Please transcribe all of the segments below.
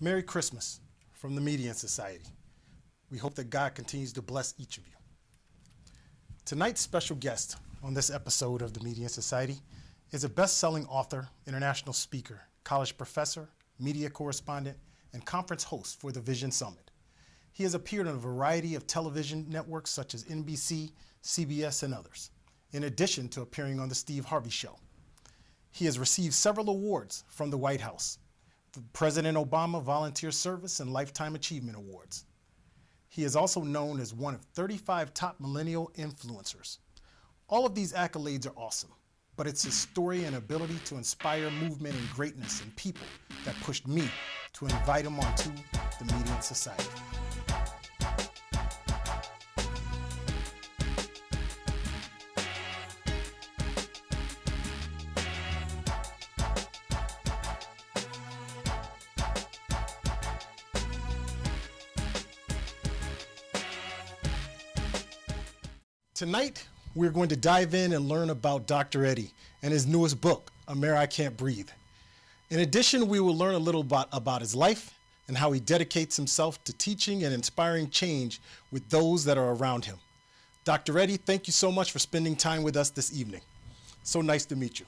Merry Christmas from the Median Society. We hope that God continues to bless each of you. Tonight's special guest on this episode of the Median Society is a best-selling author, international speaker, college professor, media correspondent, and conference host for the Vision Summit. He has appeared on a variety of television networks such as NBC, CBS, and others, in addition to appearing on The Steve Harvey Show. He has received several awards from the White House, the President Obama Volunteer Service and Lifetime Achievement Awards. He is also known as one of 35 top millennial influencers. All of these accolades are awesome, but it's his story and ability to inspire movement and greatness in people that pushed me to invite him onto the Median Society. Tonight, we're going to dive in and learn about Dr. Eddie and his newest book, AmerICAN'T Breathe. In addition, we will learn a little about his life and how he dedicates himself to teaching and inspiring change with those that are around him. Dr. Eddie, thank you so much for spending time with us this evening. So nice to meet you.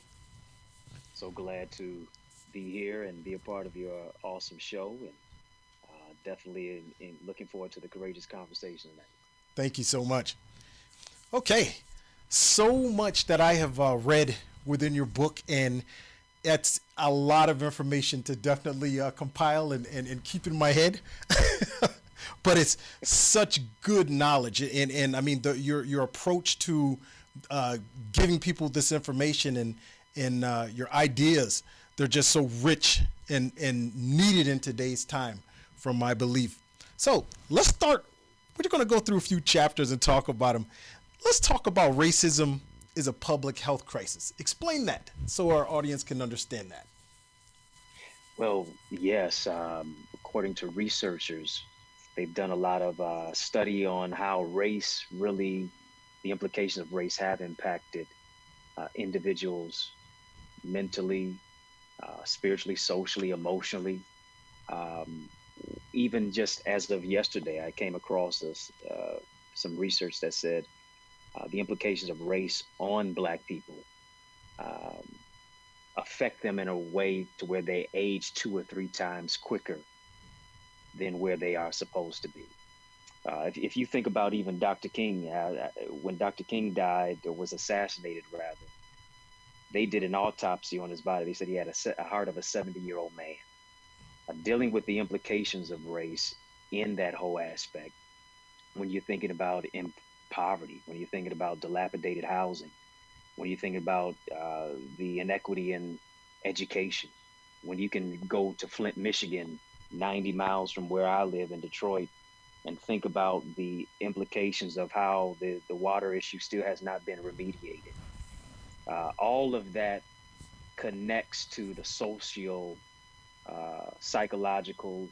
So glad to be here and be a part of your awesome show, and definitely looking forward to the courageous conversation tonight. Thank you so much. Okay, so much that I have read within your book, and it's a lot of information to definitely compile and keep in my head. But it's such good knowledge, and I mean your approach to giving people this information and your ideas, they're just so rich and needed in today's time, from my belief. So let's start. We're going to go through a few chapters and talk about them. Let's talk about racism is a public health crisis. Explain that so our audience can understand that. Well, yes. According to researchers, they've done a lot of study on how race really, the implications of race have impacted individuals mentally, spiritually, socially, emotionally. Even just as of yesterday, I came across some research that said the implications of race on Black people affect them in a way to where they age 2 or 3 times quicker than where they are supposed to be. If you think about even Dr. King, when Dr. King died, or was assassinated rather, they did an autopsy on his body. They said he had a heart of a 70-year-old man. Dealing with the implications of race in that whole aspect, when you're thinking about poverty, when you're thinking about dilapidated housing, when you're thinking about the inequity in education, when you can go to Flint, Michigan, 90 miles from where I live in Detroit, and think about the implications of how the water issue still has not been remediated. All of that connects to the social, psychological,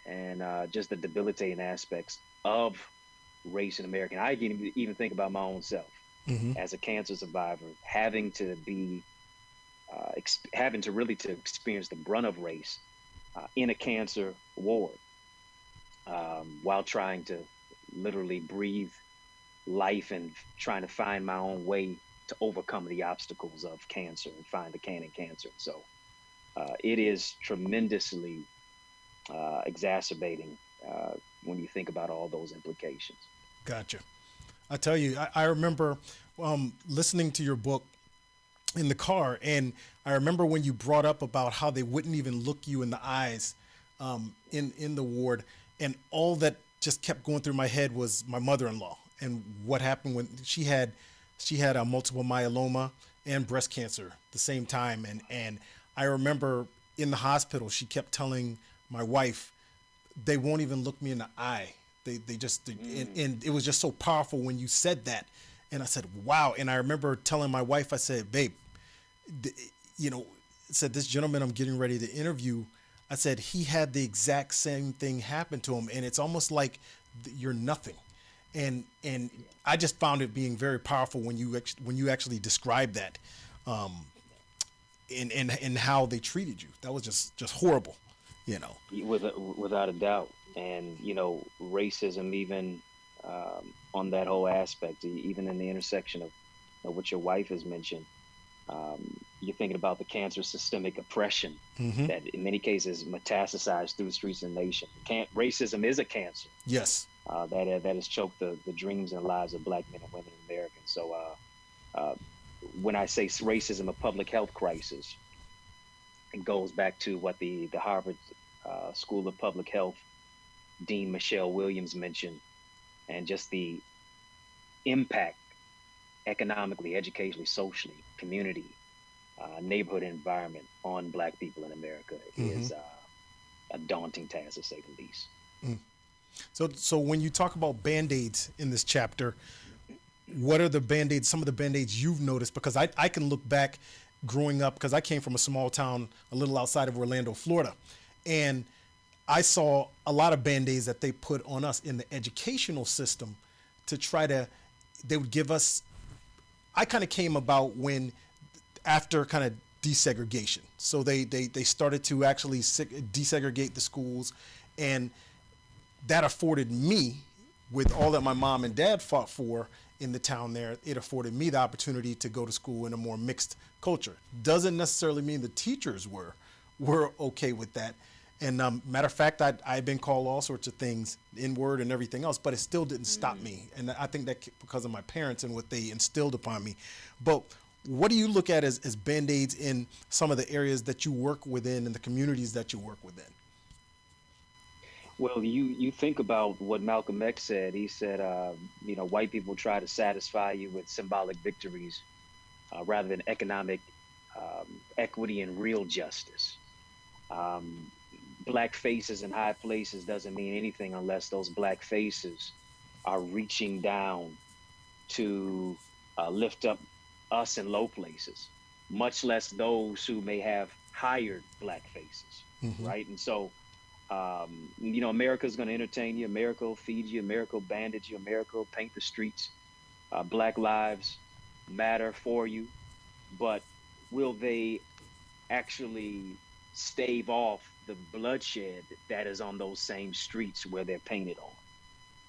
and just the debilitating aspects of race in America. And I can even think about my own self as a cancer survivor, having to really experience the brunt of race in a cancer ward, while trying to literally breathe life and trying to find my own way to overcome the obstacles of cancer and find the can in cancer. So it is tremendously exacerbating when you think about all those implications. Gotcha. I tell you, I remember listening to your book in the car, and I remember when you brought up about how they wouldn't even look you in the eyes in the ward, and all that just kept going through my head was my mother-in-law and what happened when she had a multiple myeloma and breast cancer at the same time, and I remember in the hospital she kept telling my wife, they won't even look me in the eye. And it was just so powerful when you said that. And I said, wow. And I remember telling my wife, I said, babe, said this gentleman I'm getting ready to interview, I said, he had the exact same thing happen to him. And it's almost like you're nothing. And I just found it being very powerful when you actually described that, and how they treated you. That was just horrible. you know. Without a doubt. And racism, even on that whole aspect, even in the intersection of what your wife has mentioned, you're thinking about the cancer systemic oppression Hmm. that in many cases metastasized through the streets of the nation. Racism is a cancer Yes. that has choked the dreams and lives of Black men and women in America. So uh, when I say racism a public health crisis, it goes back to what the Harvard School of Public Health Dean Michelle Williams mentioned, and just the impact economically, educationally, socially, community, neighborhood environment on Black people in America Hmm. is a daunting task, to say the least. So when you talk about band-aids in this chapter, what are the band-aids, some of the band-aids you've noticed? Because I can look back growing up, because I came from a small town a little outside of Orlando, Florida. And I saw a lot of band-aids that they put on us in the educational system to try to, they would give us, I kind of came about when, after kind of desegregation. So they started to actually desegregate the schools, and that afforded me, with all that my mom and dad fought for in the town there, it afforded me the opportunity to go to school in a more mixed culture. Doesn't necessarily mean the teachers were okay with that. And matter of fact, I've been called all sorts of things, N-word and everything else, but it still didn't stop me. And I think that because of my parents and what they instilled upon me. But what do you look at as band-aids in some of the areas that you work within and the communities that you work within? Well, you think about what Malcolm X said. He said, white people try to satisfy you with symbolic victories rather than economic equity and real justice. Um, Black faces in high places doesn't mean anything unless those Black faces are reaching down to lift up us in low places, much less those who may have hired Black faces, Hmm. right? And so, America is going to entertain you. America will feed you. America will bandage you. America will paint the streets. Black lives matter for you, but will they actually stave off the bloodshed that is on those same streets where they're painted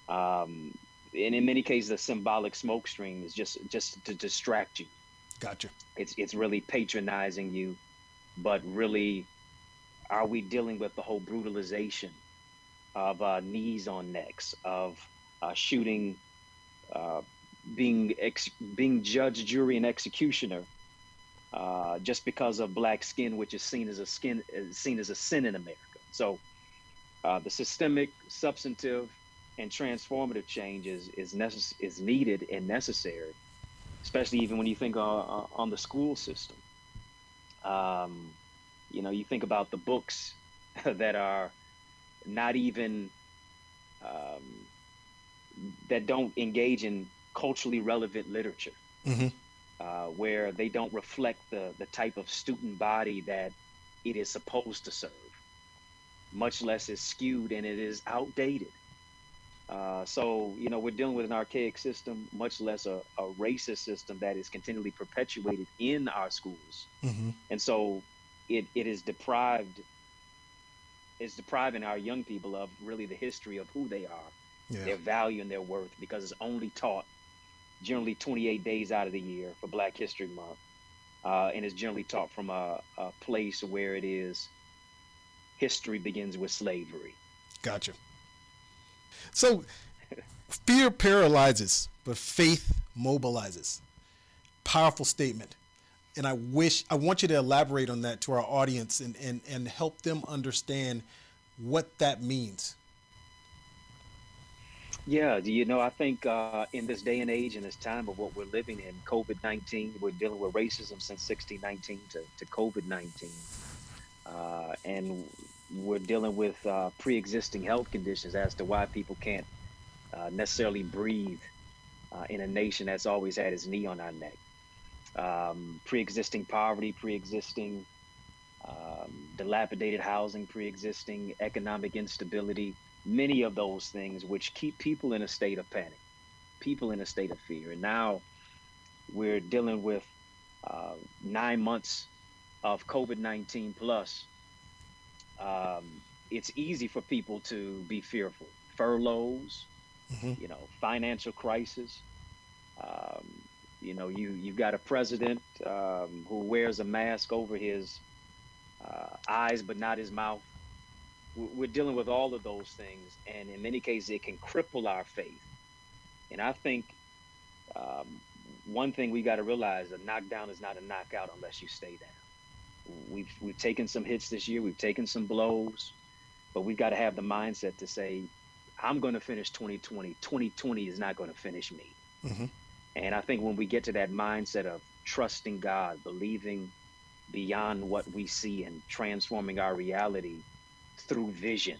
on? And in many cases, a symbolic smoke screen is just to distract you. Gotcha. It's really patronizing you, but really, are we dealing with the whole brutalization of knees on necks, of shooting, uh, being judge, jury, and executioner just because of Black skin, which is seen as a sin in America? So the systemic, substantive, and transformative change is needed and necessary, especially even when you think on the school system. Um, you think about the books that are not even um, that don't engage in culturally relevant literature, Hmm. where they don't reflect the type of student body that it is supposed to serve, much less is skewed and it is outdated. So, we're dealing with an archaic system, much less a racist system that is continually perpetuated in our schools. Hmm. And so it is depriving our young people of really the history of who they are, Yeah. their value and their worth, because it's only taught generally 28 days out of the year for Black History Month. And it's generally taught from a place where it is history begins with slavery. Gotcha. So fear paralyzes, but faith mobilizes. Powerful statement. And I want you to elaborate on that to our audience and help them understand what that means. Yeah, I think in this day and age, in this time of what we're living in, COVID-19, we're dealing with racism since 1619 to COVID-19. And we're dealing with pre-existing health conditions as to why people can't necessarily breathe in a nation that's always had its knee on our neck. Pre-existing poverty, pre-existing dilapidated housing, pre-existing economic instability, many of those things which keep people in a state of panic, people in a state of fear. And now we're dealing with 9 months of COVID-19 plus it's easy for people to be fearful. Furloughs, Hmm. financial crisis. Um, you've got a president who wears a mask over his eyes, but not his mouth. We're dealing with all of those things, and in many cases, it can cripple our faith. And I think um, one thing we got to realize: a knockdown is not a knockout unless you stay down. We've taken some hits this year, we've taken some blows, but we've got to have the mindset to say, I'm going to finish 2020. 2020 is not going to finish me. Hmm. And I think when we get to that mindset of trusting God, believing beyond what we see, and transforming our reality through vision,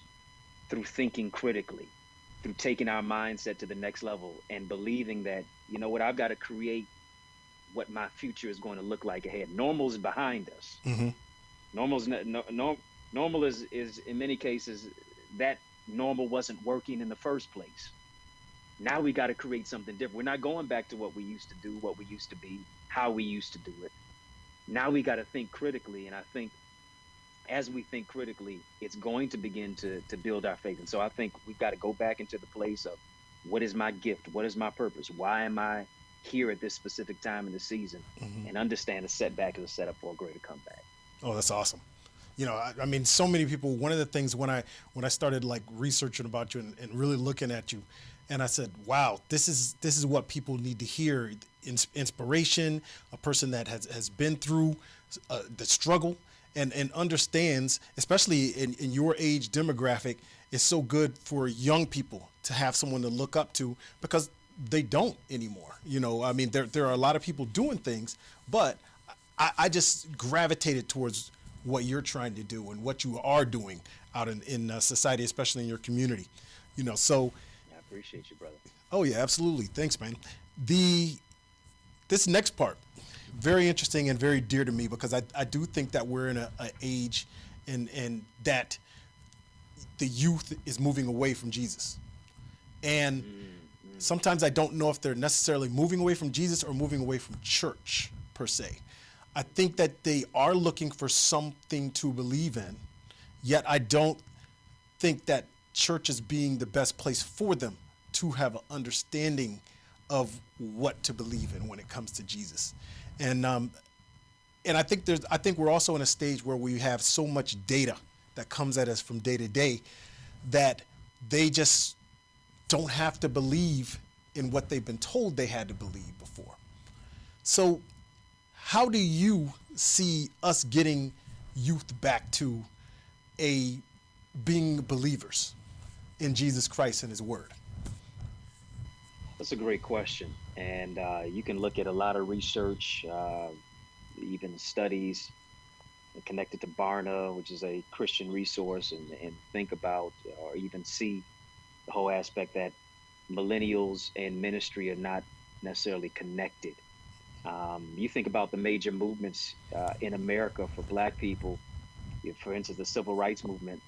through thinking critically, through taking our mindset to the next level, and believing that, I've got to create what my future is going to look like ahead. Normal is behind us. Hmm. Normal's not, normal is in many cases that normal wasn't working in the first place. Now we got to create something different. We're not going back to what we used to do, what we used to be, how we used to do it. Now we got to think critically, and I think as we think critically, it's going to begin to build our faith. And so I think we've got to go back into the place of, what is my gift? What is my purpose? Why am I here at this specific time in the season? Hmm. And understand a setback is a setup for a greater comeback. Oh, that's awesome. I mean, so many people. One of the things when I started like researching about you and really looking at you, and I said, wow, this is what people need to hear. Inspiration, a person that has been through the struggle and understands, especially in your age demographic, is so good for young people to have someone to look up to, because they don't anymore. I mean, there are a lot of people doing things, but I just gravitated towards what you're trying to do and what you are doing out in society, especially in your community. So. I appreciate you, brother. Oh yeah, absolutely. Thanks, man. This next part, very interesting and very dear to me, because I do think that we're in a age and that the youth is moving away from Jesus. And sometimes I don't know if they're necessarily moving away from Jesus or moving away from church per se. I think that they are looking for something to believe in, yet I don't think that church is being the best place for them to have an understanding of what to believe in when it comes to Jesus. And I think we're also in a stage where we have so much data that comes at us from day to day that they just don't have to believe in what they've been told they had to believe before. So how do you see us getting youth back to being believers in Jesus Christ and his word? That's a great question. And you can look at a lot of research, even studies connected to Barna, which is a Christian resource, and think about or even see the whole aspect that millennials and ministry are not necessarily connected. You think about the major movements in America for Black people. For instance, the civil rights movement,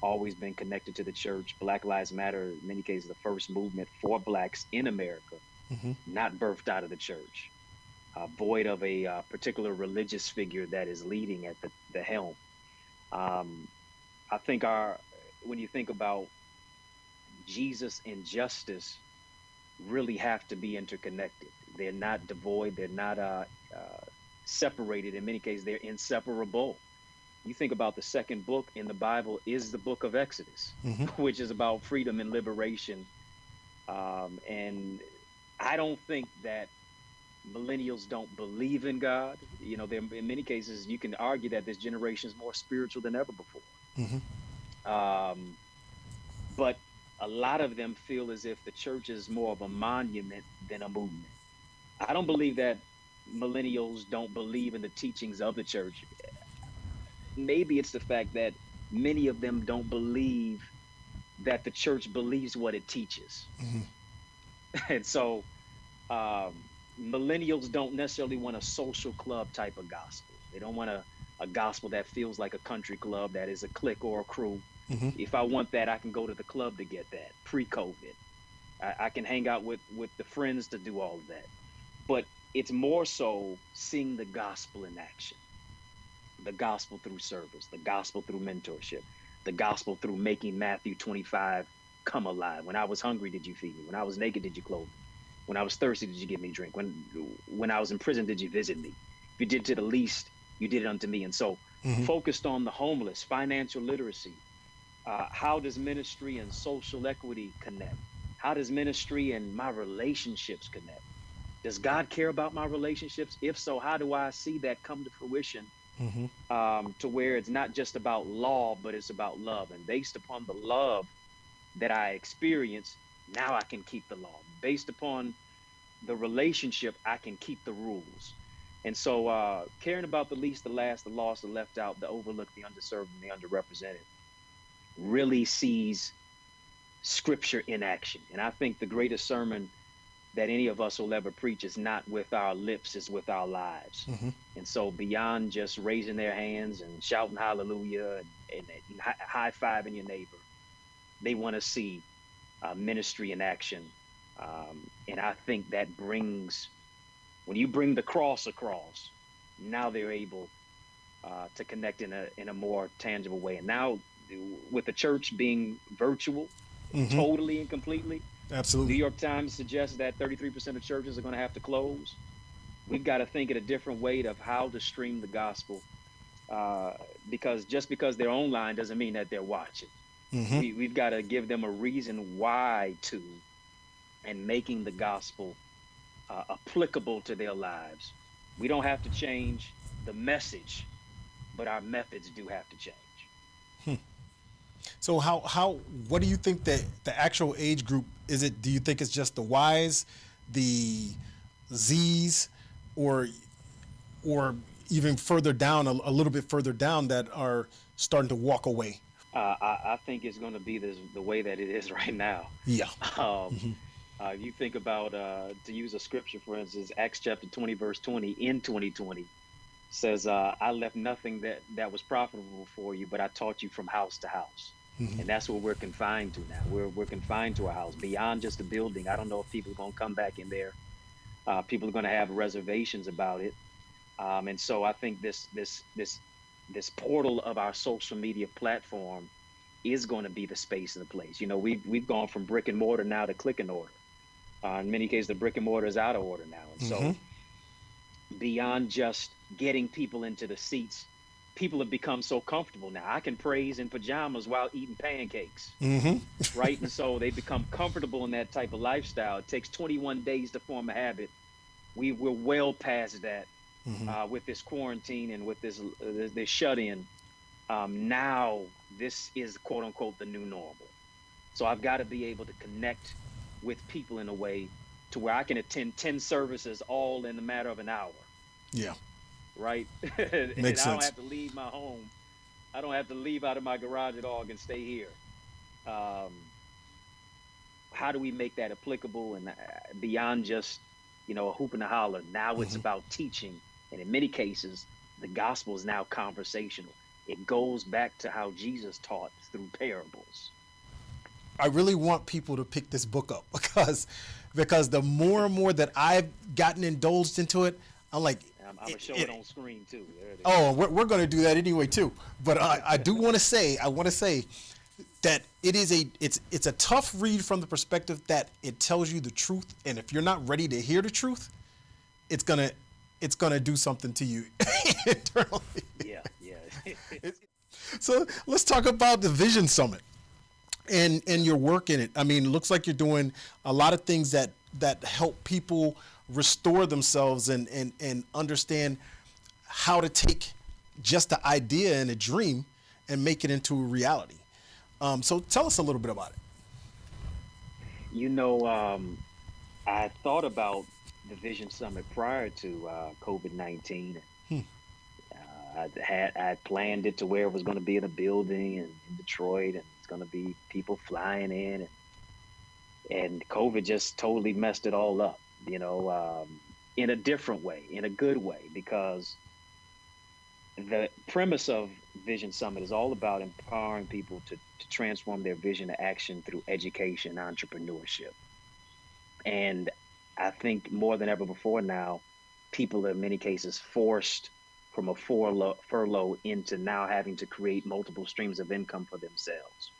always been connected to the church. Black Lives Matter, in many cases, the first movement for Blacks in America, not birthed out of the church, void of a particular religious figure that is leading at the helm. I think when you think about Jesus and justice, really have to be interconnected. They're not devoid. They're not separated. In many cases, they're inseparable. You think about the second book in the Bible is the book of Exodus, which is about freedom and liberation. And I don't think that millennials don't believe in God. In many cases, you can argue that this generation is more spiritual than ever before. But a lot of them feel as if the church is more of a monument than a movement. I don't believe that millennials don't believe in the teachings of the church. Maybe it's the fact that many of them don't believe that the church believes what it teaches. And so millennials don't necessarily want a social club type of gospel. They don't want a gospel that feels like a country club, that is a clique or a crew. If I want that, I can go to the club to get that pre-COVID. I can hang out with the friends to do all of that. But it's more so seeing the gospel in action. the gospel through service, the gospel through mentorship, the gospel through making Matthew 25 come alive. When I was hungry, did you feed me? When I was naked, did you clothe me? When I was thirsty, did you give me drink? When I was in prison, did you visit me? If you did to the least, you did it unto me. And so focused on the homeless, financial literacy. How does ministry and social equity connect? How does ministry and my relationships connect? Does God care about my relationships? If so, how do I see that come to fruition to where it's not just about law, but it's about love? And based upon the love that I experience, now I can keep the law. Based upon the relationship, I can keep the rules. And so caring about the least, the last, the lost, the left out, the overlooked, the underserved, and the underrepresented really sees scripture in action. And I think the greatest sermon that any of us will ever preach is not with our lips, is with our lives. And so beyond just raising their hands and shouting hallelujah and high-fiving your neighbor, they want to see ministry in action. And I think that brings, when you bring the cross across, now they're able to connect in a more tangible way. And now with the church being virtual, totally and completely, absolutely. New York Times suggests that 33% of churches are going to have to close. We've got to think in a different way of how to stream the gospel, because just because they're online doesn't mean that they're watching. We've got to give them a reason why to, and making the gospel applicable to their lives. We don't have to change the message, but our methods do have to change. So what do you think that the actual age group is? It, do you think it's just the Ys, the Zs, or even further down, a little bit further down, that are starting to walk away? I think it's going to be the way that it is right now. Yeah. You think about, to use a scripture, for instance, Acts chapter 20, verse 20, in 2020, says, I left nothing that was profitable for you, but I taught you from house to house. And that's what we're confined to now. We're confined to a house beyond just a building. I don't know if people are going to come back in there. People are going to have reservations about it. And so I think this portal of our social media platform is going to be the space and the place. You know, we've gone from brick and mortar now to click and order. In many cases, the brick and mortar is out of order now. And so beyond just getting people into the seats, people have become so comfortable now. I can praise in pajamas while eating pancakes, right? And so they become comfortable in that type of lifestyle. It takes 21 days to form a habit. We're well past that with this quarantine and with this shut-in. Now this is quote unquote the new normal. So I've got to be able to connect with people in a way to where I can attend 10 services all in a matter of an hour. Yeah. Right? Makes sense. I don't have to leave my home. I don't have to leave out of my garage at all. I can stay here. How do we make that applicable and beyond just, a hoop and a holler? Now it's about teaching. And in many cases, the gospel is now conversational. It goes back to how Jesus taught through parables. I really want people to pick this book up because the more and more that I've gotten indulged into it, I'm like, I'm gonna show it on screen too. Oh, we're going to do that anyway too. But I do want to say, that it's a tough read from the perspective that it tells you the truth, and if you're not ready to hear the truth, it's gonna do something to you internally. Yeah. So let's talk about the Vision Summit and your work in it. I mean, it looks like you're doing a lot of things that help people restore themselves and understand how to take just the idea and a dream and make it into a reality. So tell us a little bit about it. I thought about the Vision Summit prior to COVID-19. I planned it to where it was going to be in a building in Detroit, and it's going to be people flying in, and COVID just totally messed it all up, in a different way, in a good way, because the premise of Vision Summit is all about empowering people to transform their vision to action through education and entrepreneurship. And I think more than ever before now, people are in many cases forced from a furlough into now having to create multiple streams of income for themselves,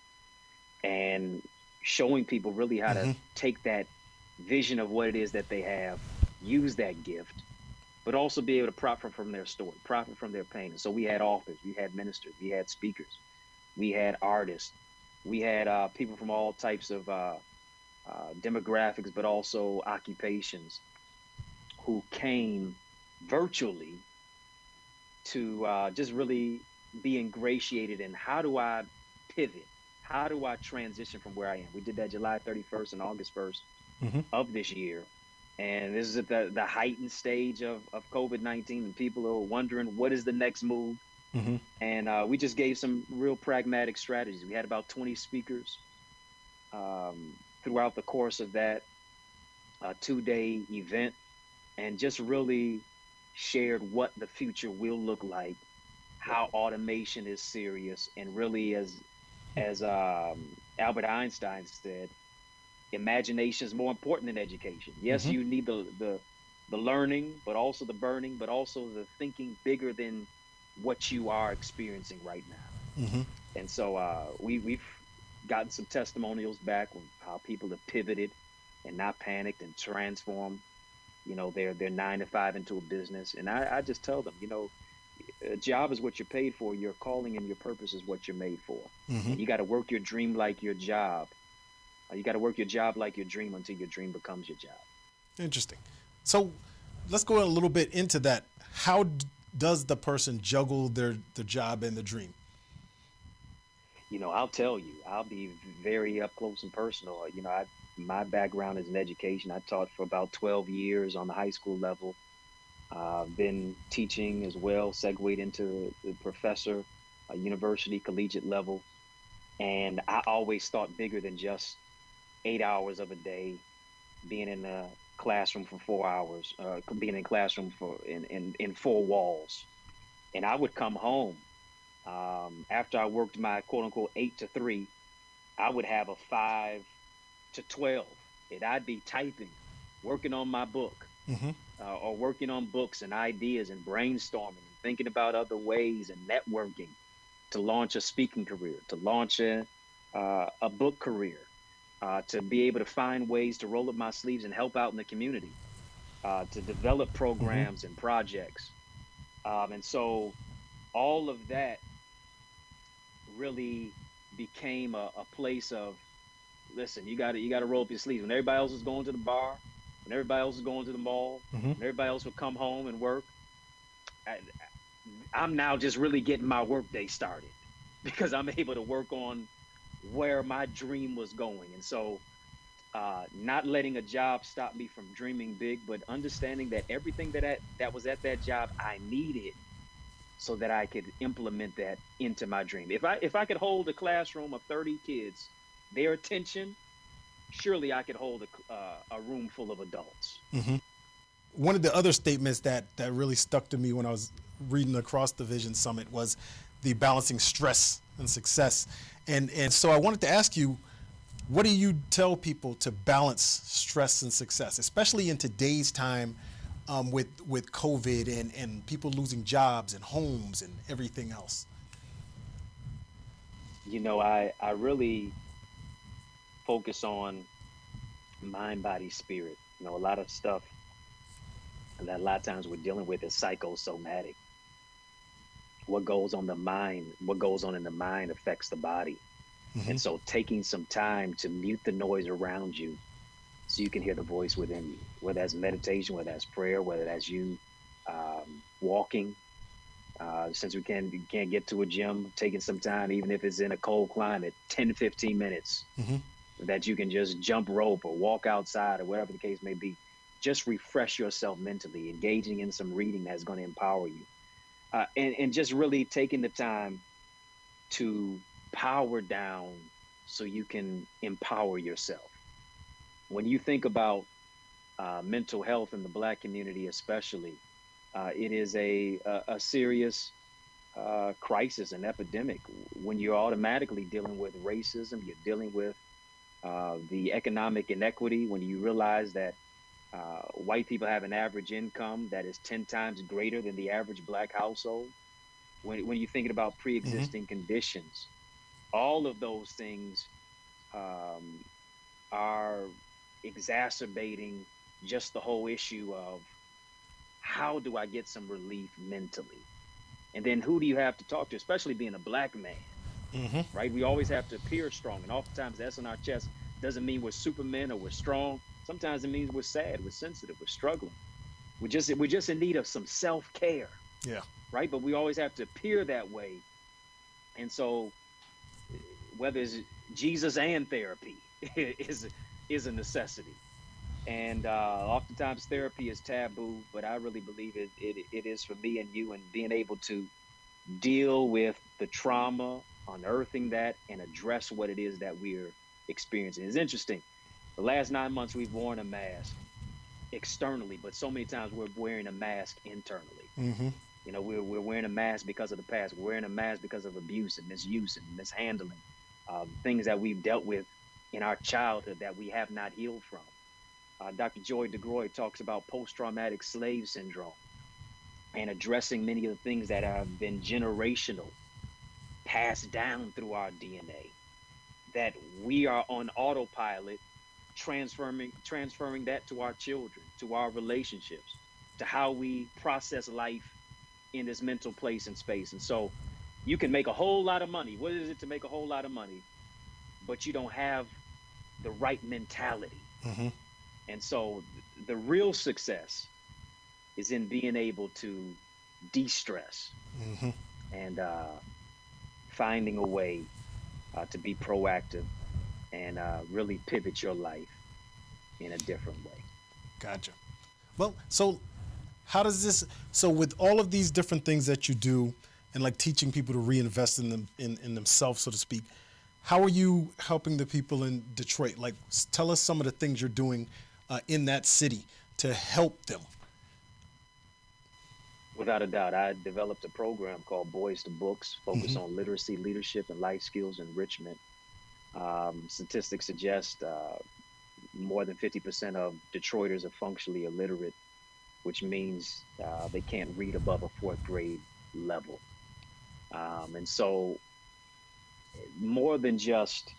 and showing people really how to take that vision of what it is that they have, use that gift, but also be able to profit from their story, profit from their pain. And so we had authors, we had ministers, we had speakers, we had artists, we had people from all types of demographics, but also occupations, who came virtually to just really be ingratiated in how do I pivot? How do I transition from where I am? We did that July 31st and August 1st of this year. And this is at the heightened stage of COVID-19, and people are wondering what is the next move. And we just gave some real pragmatic strategies. We had about 20 speakers throughout the course of that 2-day event, and just really shared what the future will look like, how automation is serious, and really, as Albert Einstein said, imagination is more important than education. Yes, you need the learning, but also the burning, but also the thinking bigger than what you are experiencing right now. And so we've gotten some testimonials back on how people have pivoted and not panicked and transformed, their 9 to 5 into a business. And I just tell them, a job is what you're paid for. Your calling and your purpose is what you're made for. And you got to work your dream like your job. You got to work your job like your dream until your dream becomes your job. Interesting. So let's go a little bit into that. How does the person juggle the job and the dream? I'll tell you, I'll be very up close and personal. My background is in education. I taught for about 12 years on the high school level. Been teaching as well, segued into the professor, university, collegiate level. And I always thought bigger than just 8 hours of a day, being in a classroom for 4 hours, being in a classroom in 4 walls. And I would come home after I worked my quote unquote 8 to 3, I would have a 5 to 12, and I'd be typing, working on my book, or working on books and ideas and brainstorming and thinking about other ways and networking to launch a speaking career, to launch a book career, to be able to find ways to roll up my sleeves and help out in the community, to develop programs and projects. And so all of that really became a place of, listen, you got to roll up your sleeves. When everybody else is going to the bar, when everybody else is going to the mall, when everybody else will come home and work, I'm now just really getting my work day started, because I'm able to work on where my dream was going. And so not letting a job stop me from dreaming big, but understanding that everything that was at that job I needed so that I could implement that into my dream. If I could hold a classroom of 30 kids, their attention, surely I could hold a room full of adults. One of the other statements that really stuck to me when I was reading across the Vision Summit was the balancing stress and success. And so I wanted to ask you, what do you tell people to balance stress and success, especially in today's time with COVID and people losing jobs and homes and everything else? I really focus on mind, body, spirit. A lot of stuff that a lot of times we're dealing with is psychosomatic. What goes on in the mind affects the body. And so taking some time to mute the noise around you so you can hear the voice within you, whether that's meditation, whether that's prayer, whether that's you walking, since we can't get to a gym, taking some time, even if it's in a cold climate, 10 to 15 minutes, that you can just jump rope or walk outside or whatever the case may be. Just refresh yourself mentally, engaging in some reading that's going to empower you. And just really taking the time to power down so you can empower yourself. When you think about mental health in the Black community especially, it is a serious crisis, an epidemic. When you're automatically dealing with racism, you're dealing with the economic inequity, when you realize that White people have an average income that is 10 times greater than the average black household. When you're thinking about Hmm. pre-existing conditions, all of those things um, are exacerbating just the whole issue of how do I get some relief mentally? And then who do you have to talk to, especially being a black man, Hmm. right? We always have to appear strong. And oftentimes that's on our chest. Doesn't mean we're supermen or we're strong. Sometimes it means we're sad, we're sensitive, we're struggling. We're just in need of some self-care, Yeah. right? But we always have to appear that way. And so whether it's Jesus and therapy is is a necessity. And oftentimes therapy is taboo, but I really believe it is for me and you, and being able to deal with the trauma, unearthing that, and address what it is that we're experiencing. It's interesting. The last 9 months we've worn a mask externally, but so many times we're wearing a mask internally. Hmm. You know, we're wearing a mask because of the past. We're wearing a mask because of abuse and misuse and mishandling, things that we've dealt with in our childhood that we have not healed from. Dr. Joy DeGroy talks about post-traumatic slave syndrome and addressing many of the things that have been generational, passed down through our DNA, that we are on autopilot, transferring that to our children, to our relationships, to how we process life in this mental place and space. And so you can make a whole lot of money. What is it to make a whole lot of money, but you don't have the right mentality? Hmm. And so the real success is in being able to de-stress Hmm. and finding a way to be proactive and really pivot your life in a different way. Gotcha. Well, so how does this? So with all of these different things that you do, and like teaching people to reinvest in them in themselves, so to speak, how are you helping the people in Detroit? Like, tell us some of the things you're doing in that city to help them. Without a doubt, I developed a program called Boys to Books, focused Hmm. on literacy, leadership, and life skills enrichment. Statistics suggest more than 50% of Detroiters are functionally illiterate, which means they can't read above a fourth grade level. And so, more than just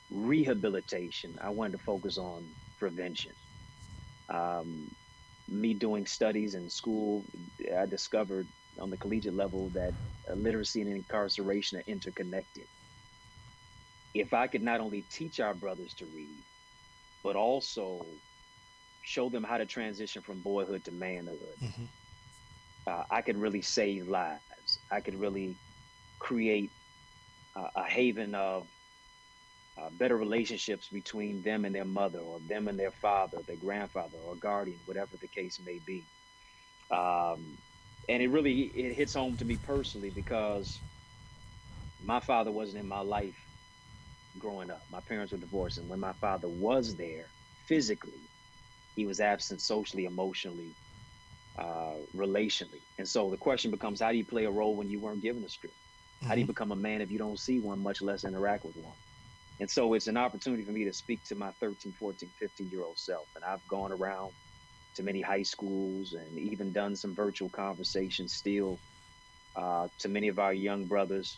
rehabilitation, I wanted to focus on prevention. Um, Me doing studies in school, I discovered on the collegiate level that literacy and incarceration are interconnected. If I could not only teach our brothers to read, but also show them how to transition from boyhood to manhood, Hmm. I could really save lives. I could really create a haven of better relationships between them and their mother, or them and their father, their grandfather, or guardian, whatever the case may be. Um, and it hits home to me personally because my father wasn't in my life growing up. My parents were divorced, and when my father was there physically, he was absent socially, emotionally, relationally. And so the question becomes, how do you play a role when you weren't given a script? How do Hmm. you become a man if you don't see one, much less interact with one? And so it's an opportunity for me to speak to my 13, 14, 15-year-old self. And I've gone around to many high schools and even done some virtual conversations still to many of our young brothers,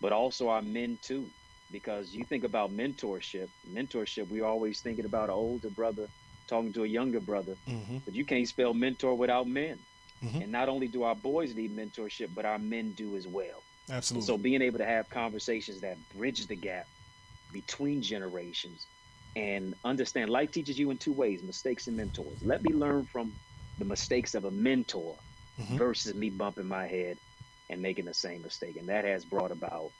but also our men too. Because you think about mentorship, we're always thinking about an older brother talking to a younger brother, Hmm. but you can't spell mentor without men. Hmm. And not only do our boys need mentorship, but our men do as well. And Absolutely. so being able to have conversations that bridge the gap between generations and understand life teaches you in two ways: mistakes and mentors. Let me learn from the mistakes of a mentor Hmm. versus me bumping my head and making the same mistake. And that has brought about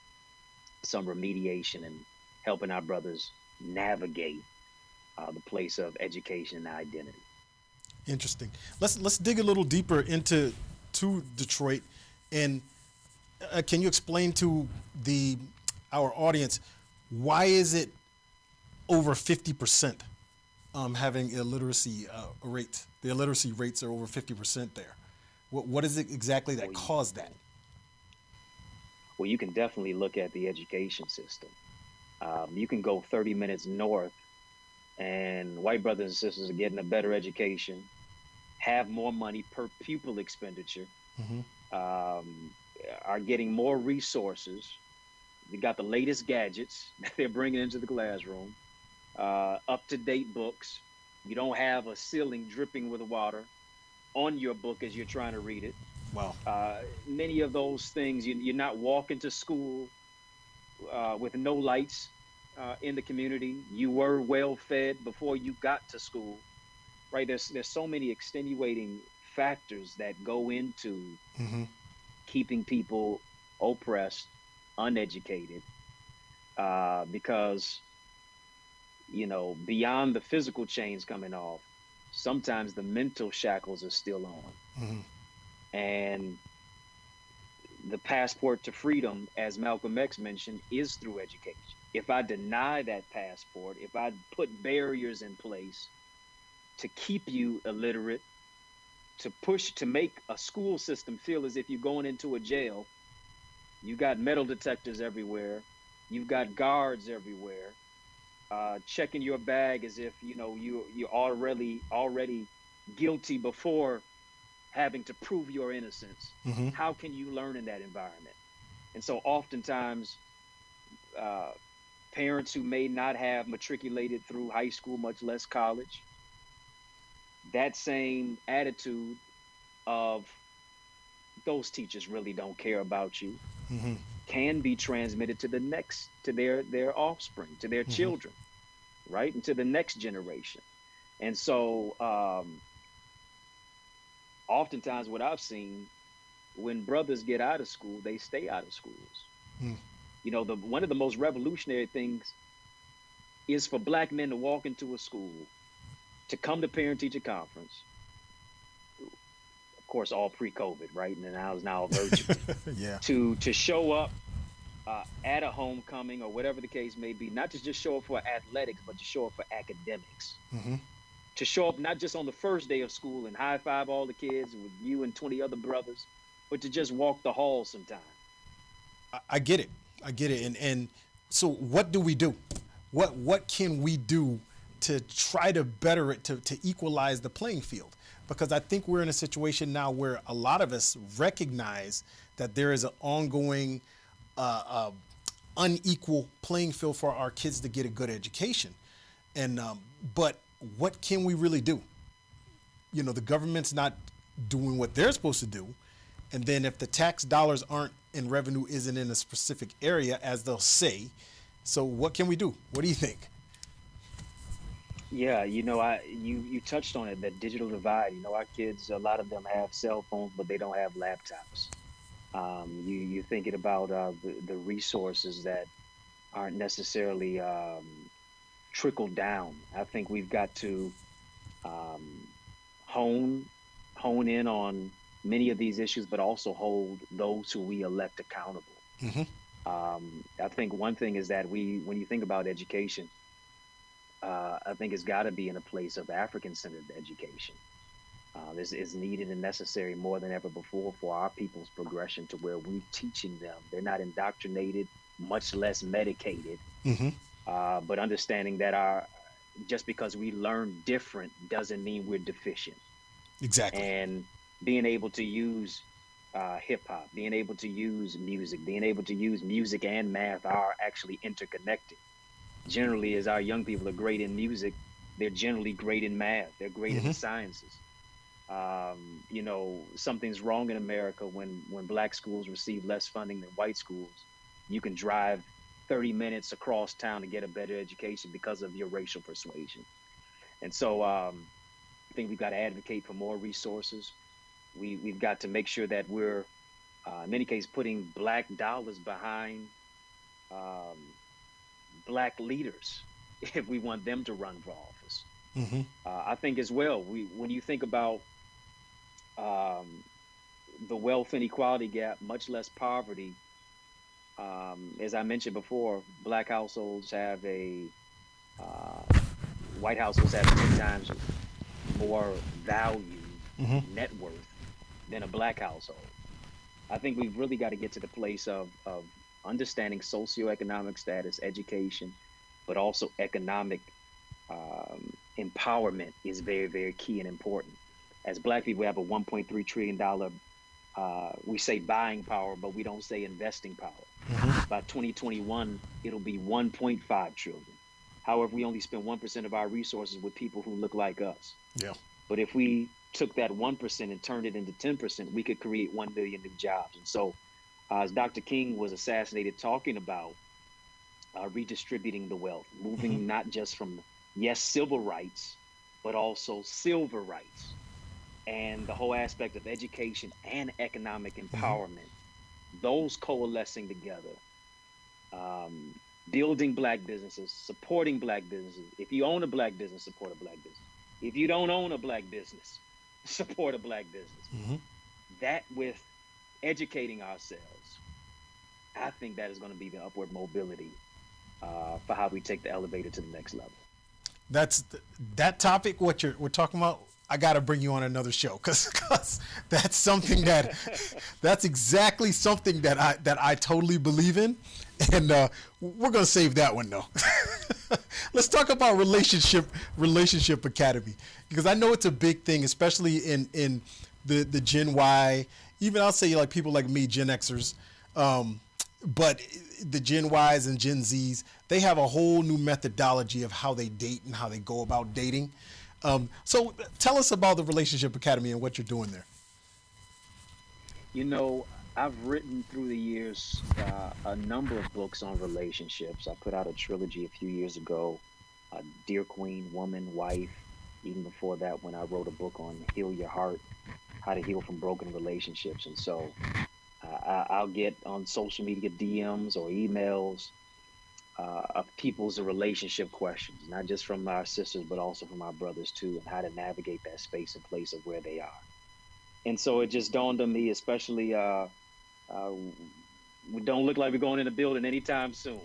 some remediation and helping our brothers navigate the place of education and identity. Interesting. Let's dig a little deeper into Detroit, and can you explain to the our audience why is it over 50% having illiteracy rate? The illiteracy rates are over 50% there. What is it exactly that Well, caused that? well, you can definitely look at the education system. You can go 30 minutes north and white brothers and sisters are getting a better education, have more money per pupil expenditure, Mm-hmm. um, are getting more resources. They got the latest gadgets that they're bringing into the classroom, up-to-date books. You don't have a ceiling dripping with water on your book as you're trying to read it. Wow. Many of those things, you're not walking to school with no lights in the community. You were well fed before you got to school, right? There's so many extenuating factors that go into Mm-hmm. keeping people oppressed, uneducated, because beyond the physical chains coming off, sometimes the mental shackles are still on, Mm-hmm. and the passport to freedom, as Malcolm X mentioned, is through education. If I deny that passport, if I put barriers in place to keep you illiterate, to make a school system feel as if you're going into a jail, you got metal detectors everywhere, you've got guards everywhere, checking your bag as if you're already guilty before having to prove your innocence. Mm-hmm. How can you learn in that environment? And so oftentimes, parents who may not have matriculated through high school, much less college, that same attitude of those teachers really don't care about you, Mm-hmm. can be transmitted to their offspring, to their Mm-hmm. children, right? And to the next generation. And so oftentimes what I've seen, when brothers get out of school, they stay out of schools. Mm. One of the most revolutionary things is for Black men to walk into a school, to come to parent-teacher conference, of course, all pre-COVID, right? And now virtual, Yeah. to show up at a homecoming or whatever the case may be, not to just show up for athletics, but to show up for academics. Mm-hmm. To show up not just on the first day of school and high five all the kids with you and 20 other brothers, but to just walk the halls sometime. I get it. I get it. And so what do we do? What can we do to try to better it, to equalize the playing field? Because I think we're in a situation now where a lot of us recognize that there is an ongoing unequal playing field for our kids to get a good education. And but what can we really do? The government's not doing what they're supposed to do. And then if the tax dollars aren't and revenue isn't in a specific area, as they'll say, so what can we do? What do you think? Yeah, you touched on it, that digital divide. Our kids, a lot of them have cell phones, but they don't have laptops. You're thinking about the resources that aren't necessarily trickled down. I think we've got to hone in on many of these issues, but also hold those who we elect accountable. Mm-hmm. I think one thing is that when you think about education, I think it's got to be in a place of African-centered education. This is needed and necessary more than ever before for our people's progression to where we're teaching them. They're not indoctrinated, much less medicated, Mm-hmm. but understanding that just because we learn different doesn't mean we're deficient. Exactly. And being able to use hip hop, being able to use music, being able to use music and math are actually interconnected. Generally, as our young people are great in music, they're generally great in math. They're great in the sciences. Something's wrong in America when Black schools receive less funding than white schools. You can drive 30 minutes across town to get a better education because of your racial persuasion. And so I think we've got to advocate for more resources. We've got to make sure that we're, in many cases, putting Black dollars behind Black leaders if we want them to run for office. Mm-hmm. I think as well, when you think about the wealth inequality gap, much less poverty, as I mentioned before, Black households have white households have 10 times more value, net worth, than a Black household. I think we've really got to get to the place of understanding socioeconomic status, education, but also economic empowerment is very, very key and important. As Black people, we have a $1.3 trillion, we say buying power, but we don't say investing power. By 2021, it'll be 1.5 trillion. However, we only spend 1% of our resources with people who look like us. Yeah. But if we took that 1% and turned it into 10%, we could create 1 million new jobs. And so, as Dr. King was assassinated, talking about redistributing the wealth, moving not just from, yes, civil rights, but also silver rights, and the whole aspect of education and economic empowerment, those coalescing together, building Black businesses, supporting Black businesses. If you own a Black business, support a Black business. If you don't own a Black business, support a Black business. That, with educating ourselves, I think that is going to be the upward mobility for how we take the elevator to the next level. That topic, what we're talking about, I got to bring you on another show because that's something that's exactly something that I totally believe in. And we're going to save that one, though. Let's talk about Relationship Academy, because I know it's a big thing, especially in the Gen Y, even I'll say like people like me, Gen Xers, but the Gen Ys and Gen Zs, they have a whole new methodology of how they date and how they go about dating. So tell us about the Relationship Academy and what you're doing there. You know, I've written through the years a number of books on relationships. I put out a trilogy a few years ago, Dear Queen, Woman, Wife. Even before that, when I wrote a book on Heal Your Heart, how to heal from broken relationships. And so I'll get on social media DMs or emails of people's relationship questions, not just from our sisters, but also from our brothers too, and how to navigate that space and place of where they are. And so it just dawned on me, especially we don't look like we're going in the building anytime soon.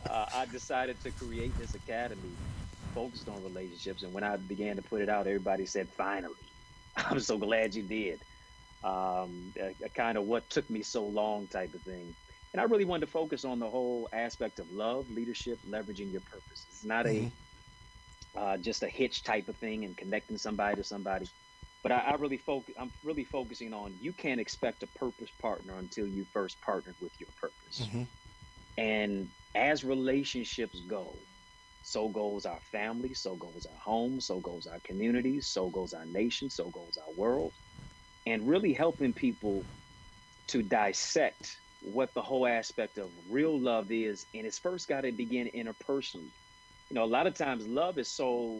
I decided to create this academy focused on relationships. And when I began to put it out, everybody said, finally. I'm so glad you did. A kind of what took me so long type of thing. And I really wanted to focus on the whole aspect of love, leadership, leveraging your purpose. It's not just a hitch type of thing and connecting somebody to somebody. But I'm really focusing on, you can't expect a purpose partner until you first partnered with your purpose. And as relationships go, so goes our family, so goes our home, so goes our communities, so goes our nation, so goes our world. And really helping people to dissect what the whole aspect of real love is. And it's first got to begin interpersonally. You know, a lot of times love is so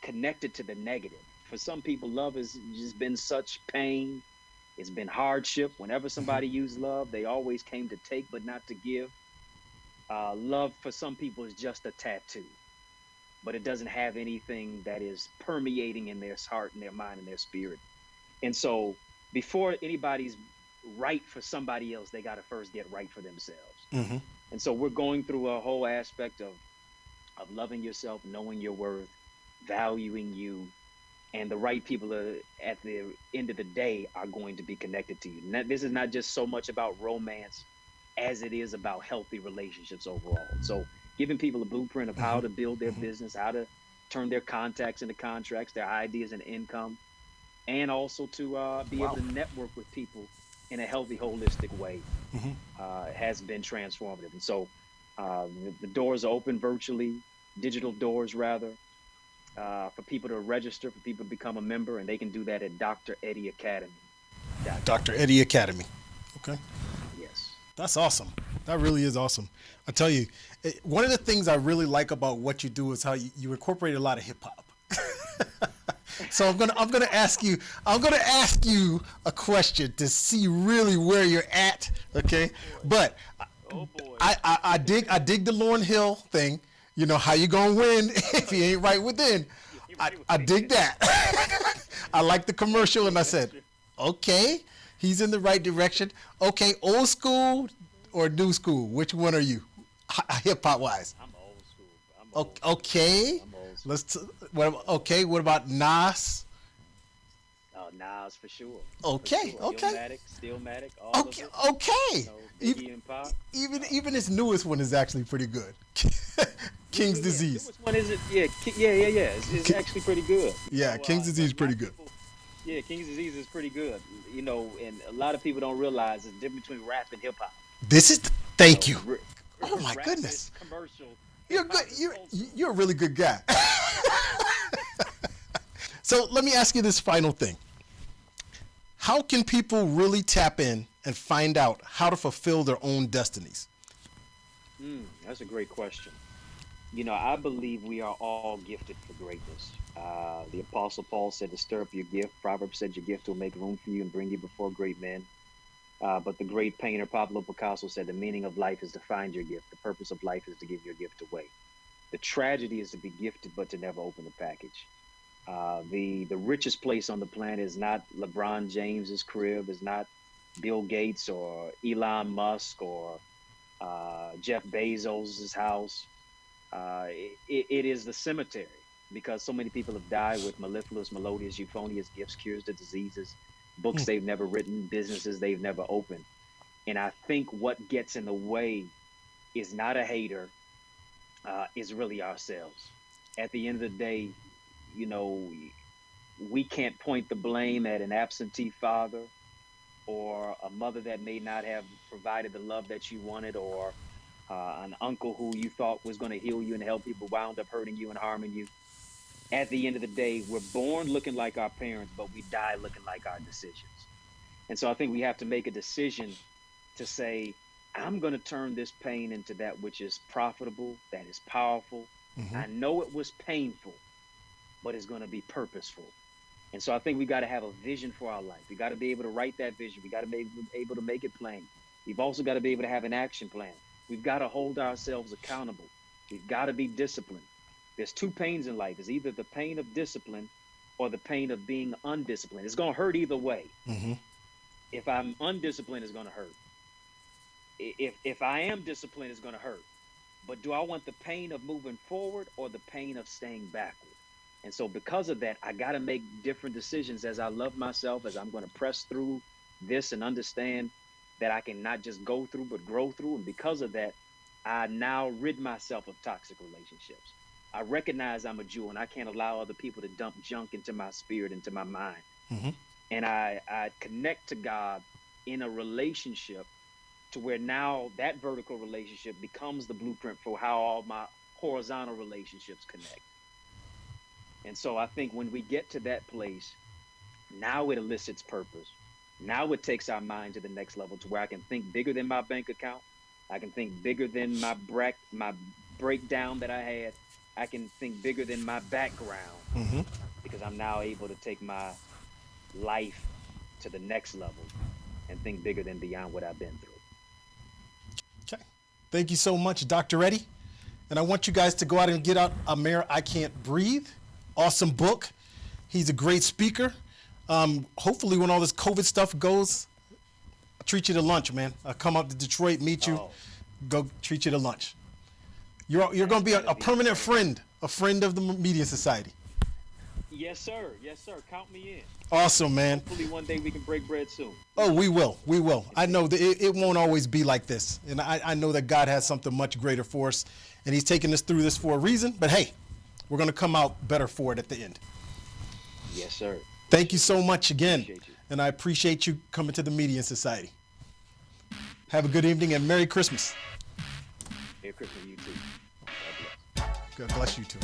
connected to the negative. For some people, love has just been such pain. It's been hardship. Whenever somebody used love, they always came to take, but not to give. Love for some people is just a tattoo, but it doesn't have anything that is permeating in their heart and their mind and their spirit. And so before anybody's right for somebody else, they got to first get right for themselves. And so we're going through a whole aspect of loving yourself, knowing your worth, valuing you, and the right people at the end of the day are going to be connected to you. Now, this is not just so much about romance as it is about healthy relationships overall. So giving people a blueprint of how to build their business, how to turn their contacts into contracts, their ideas into income, and also to be able to network with people in a healthy, holistic way has been transformative. And so the doors are open virtually, digital doors rather, for people to register, for people to become a member, and they can do that at Dr. Eddie Academy. Dr. Eddie Academy. Okay. Yes. That's awesome. That really is awesome. I tell you, one of the things I really like about what you do is how you incorporate a lot of hip hop. So I'm gonna ask you a question to see really where you're at. Okay. But I dig the Lauryn Hill thing. You know, how you gonna win if you ain't right within? I dig that. I like the commercial, and I said, okay, he's in the right direction. Okay, old school or new school? Which one are you, hip hop wise? I'm old school. Okay, what about Nas? Oh, Nas for sure. Okay, for sure. okay. Stillmatic, all okay, of it. okay. You know, Biggie and Pop. Even his newest one is actually pretty good. King's Yeah. disease. Which one is it? Yeah, yeah. It's actually pretty good. Yeah, King's disease is pretty good. Yeah, King's disease is pretty good. And a lot of people don't realize the difference between rap and hip hop. This is thank you. r- Oh my rap goodness. is commercial. You're Hip hop good. is cultural. You're a really good guy. So let me ask you this final thing. How can people really tap in and find out how to fulfill their own destinies? That's a great question. I believe we are all gifted for greatness. The Apostle Paul said to stir up your gift. Proverbs said your gift will make room for you and bring you before great men. But the great painter Pablo Picasso said the meaning of life is to find your gift. The purpose of life is to give your gift away. The tragedy is to be gifted but to never open the package. The richest place on the planet is not LeBron James's crib, is not Bill Gates or Elon Musk or Jeff Bezos's house. It is the cemetery, because so many people have died with mellifluous, melodious, euphonious gifts, cures to diseases, books they've never written, businesses they've never opened. And I think what gets in the way is not a hater, is really ourselves. At the end of the day, we can't point the blame at an absentee father or a mother that may not have provided the love that you wanted, or an uncle who you thought was going to heal you and help you, but wound up hurting you and harming you. At the end of the day, we're born looking like our parents, but we die looking like our decisions. And so I think we have to make a decision to say, I'm going to turn this pain into that which is profitable, that is powerful. I know it was painful, but it's going to be purposeful. And so I think we got to have a vision for our life. We got to be able to write that vision. We got to be able to make it plain. We've also got to be able to have an action plan. We've got to hold ourselves accountable. We've got to be disciplined. There's two pains in life. It's either the pain of discipline or the pain of being undisciplined. It's going to hurt either way. If I'm undisciplined, it's going to hurt. If I am disciplined, it's going to hurt. But do I want the pain of moving forward or the pain of staying backward? And so because of that, I got to make different decisions as I love myself, as I'm going to press through this and understand that I can not just go through, but grow through. And because of that, I now rid myself of toxic relationships. I recognize I'm a Jew and I can't allow other people to dump junk into my spirit, into my mind. And I connect to God in a relationship to where now that vertical relationship becomes the blueprint for how all my horizontal relationships connect. And so I think when we get to that place, now it elicits purpose. Now it takes our mind to the next level, to where I can think bigger than my bank account. I can think bigger than my breakdown that I had. I can think bigger than my background, because I'm now able to take my life to the next level and think bigger than beyond what I've been through. Okay. Thank you so much, Dr. Eddie. And I want you guys to go out and get out Amer, I Can't Breathe. Awesome book. He's a great speaker. Hopefully when all this COVID stuff goes, I'll treat you to lunch, man. I'll come up to Detroit, meet you, go treat you to lunch. You're going to be a permanent friend, a friend of the Media Society. Yes, sir. Yes, sir. Count me in. Awesome, man. Hopefully one day we can break bread soon. Oh, we will. We will. I know that it won't always be like this. And I know that God has something much greater for us. And he's taking us through this for a reason. But hey, we're going to come out better for it at the end. Yes, sir. Thank you so much again. Appreciate you. And I appreciate you coming to the Media Society. Have a good evening and Merry Christmas. Merry Christmas, you too. God bless. God bless you too.